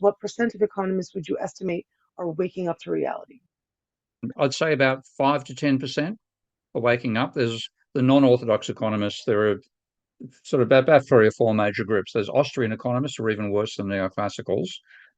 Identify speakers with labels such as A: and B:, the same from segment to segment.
A: what percent of economists would you estimate are waking up to reality?
B: I'd say about 5 to 10% are waking up. There's the non-orthodox economists. There are sort of about three or four major groups. There's Austrian economists who are even worse than neoclassicals.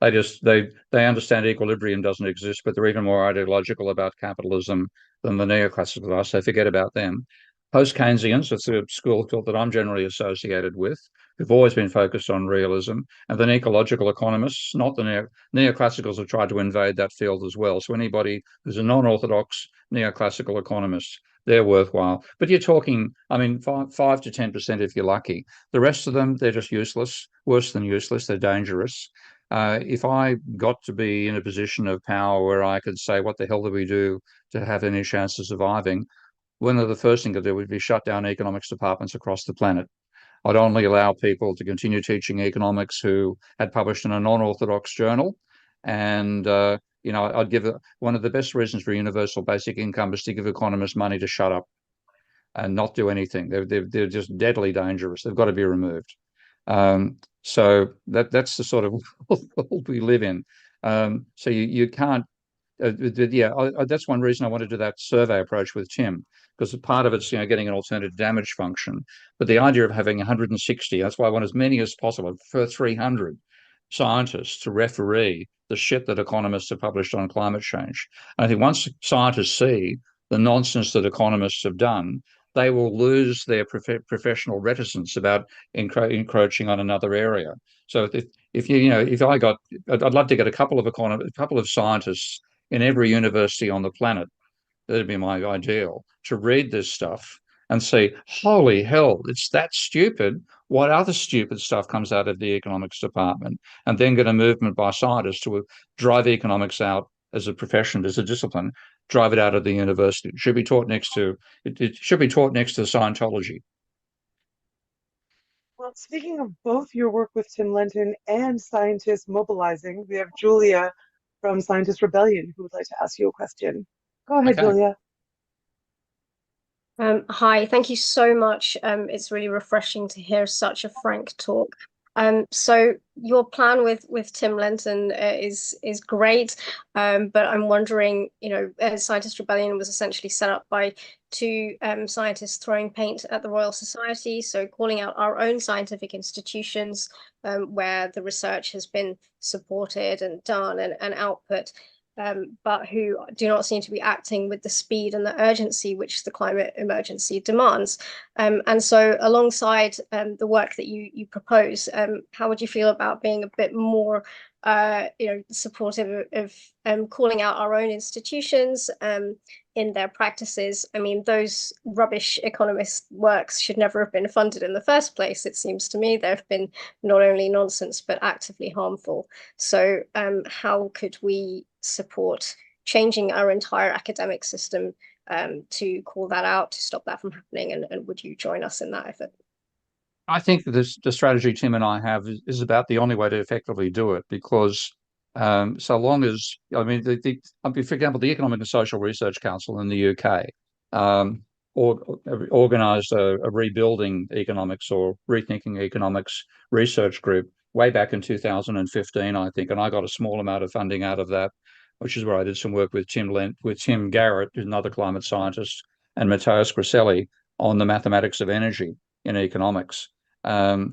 B: They understand equilibrium doesn't exist, but they're even more ideological about capitalism than the neoclassicals are, so forget about them. Post-Keynesians, that's a school of thought that I'm generally associated with, who've always been focused on realism, and then ecological economists, not the neoclassicals have tried to invade that field as well. So anybody who's a non-orthodox neoclassical economist, they're worthwhile. But you're talking, I mean, 5 to 10% if you're lucky. The rest of them, they're just useless, worse than useless. They're dangerous. If I got to be in a position of power where I could say, what the hell do we do to have any chance of surviving? One of the first things I'd do would be shut down economics departments across the planet. I'd only allow people to continue teaching economics who had published in a non-orthodox journal. And, I'd give one of the best reasons for universal basic income is to give economists money to shut up and not do anything. They're just deadly dangerous. They've got to be removed. So that's the sort of world we live in. So you can't. That's one reason I want to do that survey approach with Tim, because part of it's getting an alternative damage function, but the idea of having 160. That's why I want as many as possible. For 300 scientists to referee the shit that economists have published on climate change. And I think once scientists see the nonsense that economists have done, they will lose their professional reticence about encroaching on another area. So I'd love to get a couple of scientists in every university on the planet. That'd be my ideal, to read this stuff and say, holy hell, it's that stupid. What other stupid stuff comes out of the economics department? And then get a movement by scientists to drive economics out as a profession, as a discipline, drive it out of the university. It should be taught next to Scientology.
A: Well, speaking of both your work with Tim Lenton and scientists mobilizing, we have Julia from Scientist Rebellion who would like to ask you a question. Go ahead,
B: Okay.
A: Julia.
C: Hi, thank you so much. It's really refreshing to hear such a frank talk. So your plan with Tim Lenton is great, but I'm wondering, Scientist Rebellion was essentially set up by two scientists throwing paint at the Royal Society, so calling out our own scientific institutions where the research has been supported and done and output. But who do not seem to be acting with the speed and the urgency which the climate emergency demands. And so alongside the work that you propose, how would you feel about being a bit more supportive of calling out our own institutions in their practices? I mean, those rubbish economist works should never have been funded in the first place. It seems to me they've been not only nonsense, but actively harmful. So how could we support changing our entire academic system to call that out, to stop that from happening? And would you join us in that effort?
B: I think that the strategy Tim and I have is about the only way to effectively do it, because so long as, I mean, for example, the Economic and Social Research Council in the UK organised a rebuilding economics or rethinking economics research group way back in 2015, I think, and I got a small amount of funding out of that, which is where I did some work with Tim Garrett, who's another climate scientist, and Matteo Scriselli on the mathematics of energy in economics. But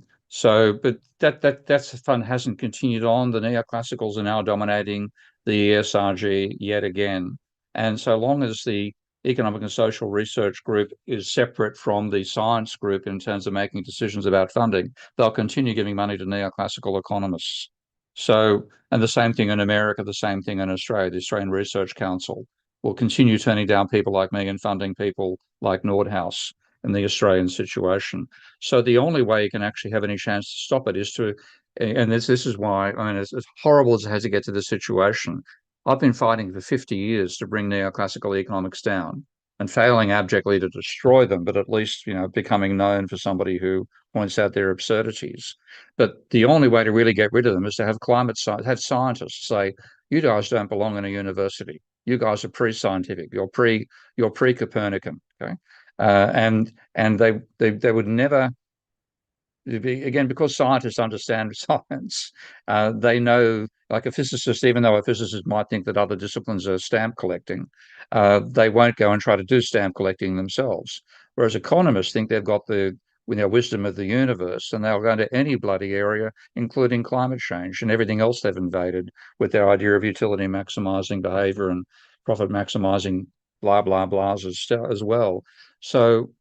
B: that fund hasn't continued on. The neoclassicals are now dominating the ESRG yet again. And so long as the Economic and Social Research Group is separate from the science group in terms of making decisions about funding, they'll continue giving money to neoclassical economists. So, and the same thing in America, the same thing in Australia. The Australian Research Council will continue turning down people like me and funding people like Nordhaus in the Australian situation. So the only way you can actually have any chance to stop it is to, and this is why, I mean, as horrible as it has to get to the situation, I've been fighting for 50 years to bring neoclassical economics down and failing abjectly to destroy them, but at least, becoming known for somebody who points out their absurdities. But the only way to really get rid of them is to have have scientists say, you guys don't belong in a university. You guys are pre-scientific. You're pre-Copernican. Okay. And they would never again, because scientists understand science, they know, like a physicist, even though a physicist might think that other disciplines are stamp collecting, they won't go and try to do stamp collecting themselves. Whereas economists think they've got the wisdom of the universe, and they'll go into any bloody area, including climate change and everything else they've invaded with their idea of utility maximizing behavior and profit maximizing blah, blah, blahs as well. So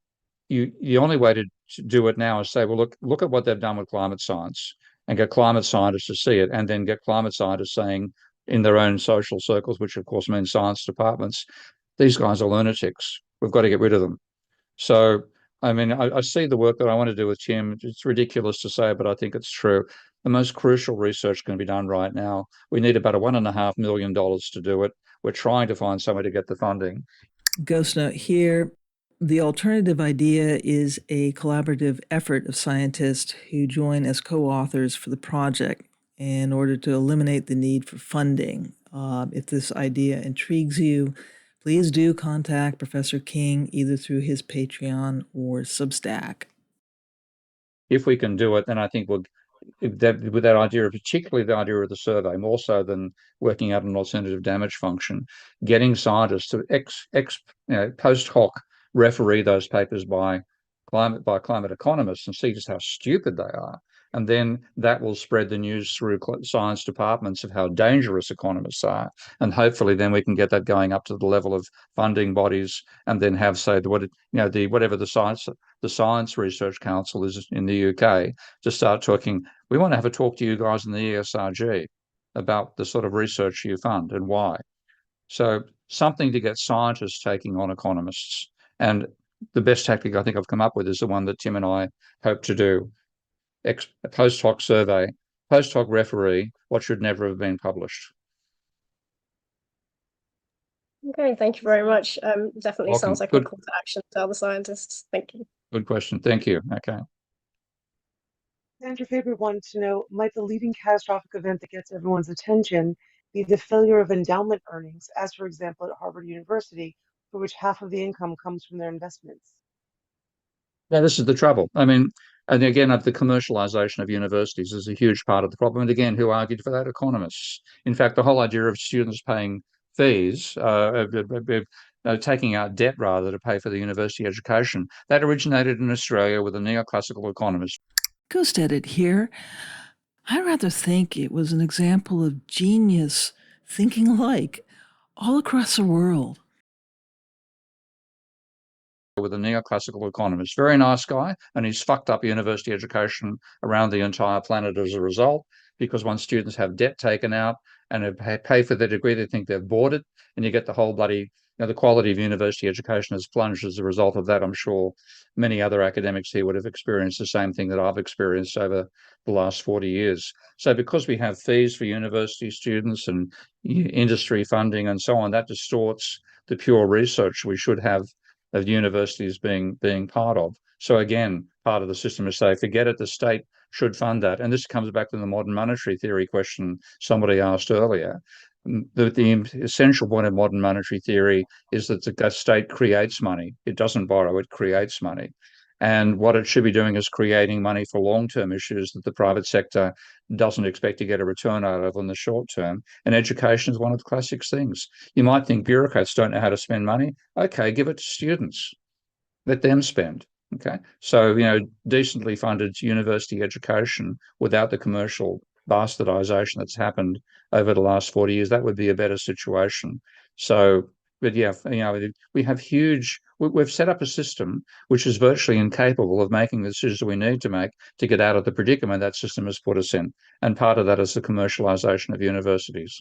B: the only way to do it now is say, well, look at what they've done with climate science, and get climate scientists to see it, and then get climate scientists saying in their own social circles, which of course means science departments, these guys are lunatics. We've got to get rid of them. So, I mean, I see the work that I want to do with Tim. It's ridiculous to say, but I think it's true. The most crucial research can be done right now. We need about $1.5 million to do it. We're trying to find somewhere to get the funding.
D: Ghost note here. The alternative idea is a collaborative effort of scientists who join as co-authors for the project in order to eliminate the need for funding. If this idea intrigues you, please do contact Professor King either through his Patreon or Substack.
B: If we can do it, then I think with that idea, particularly the idea of the survey, more so than working out an alternative damage function, getting scientists to post hoc referee those papers by climate economists and see just how stupid they are. And then that will spread the news through science departments of how dangerous economists are. And hopefully then we can get that going up to the level of funding bodies, and then have, say, whatever the Science Research Council is in the UK, to start talking. We want to have a talk to you guys in the ESRG about the sort of research you fund and why. So something to get scientists taking on economists. And the best tactic I think I've come up with is the one that Tim and I hope to do. Post hoc survey, post hoc referee, what should never have been published.
C: Okay, thank you very much. Definitely
B: Welcome.
C: sounds like a call to action to other scientists. Thank you.
B: Good question. Thank you. Okay.
A: And your favorite one to know, might the leading catastrophic event that gets everyone's attention be the failure of endowment earnings, as for example at Harvard University, for which half of the income comes from their investments?
B: Yeah, this is the trouble. I mean, and again, the commercialization of universities is a huge part of the problem. And again, who argued for that? Economists. In fact, the whole idea of students paying fees, taking out debt rather to pay for the university education, that originated in Australia with a neoclassical economist.
D: Ghost edit here. I rather think it was an example of genius thinking alike all across the world.
B: With a neoclassical economist, very nice guy, and he's fucked up university education around the entire planet as a result, because once students have debt taken out and pay for their degree, they think they've bought it, and you get the whole bloody, the quality of university education has plunged as a result of that. I'm sure many other academics here would have experienced the same thing that I've experienced over the last 40 years. So because we have fees for university students and industry funding and so on, that distorts the pure research we should have of universities being part of. So again, part of the system is say, forget it, the state should fund that. And this comes back to the modern monetary theory question somebody asked earlier. The essential point of modern monetary theory is that the state creates money. It doesn't borrow, it creates money. And what it should be doing is creating money for long-term issues that the private sector doesn't expect to get a return out of in the short term. And education is one of the classic things. You might think bureaucrats don't know how to spend money. Okay, give it to students. Let them spend. Okay. So, decently funded university education without the commercial bastardization that's happened over the last 40 years, that would be a better situation. So, but yeah, we have we've set up a system which is virtually incapable of making the decisions we need to make to get out of the predicament that system has put us in. And part of that is the commercialization of universities.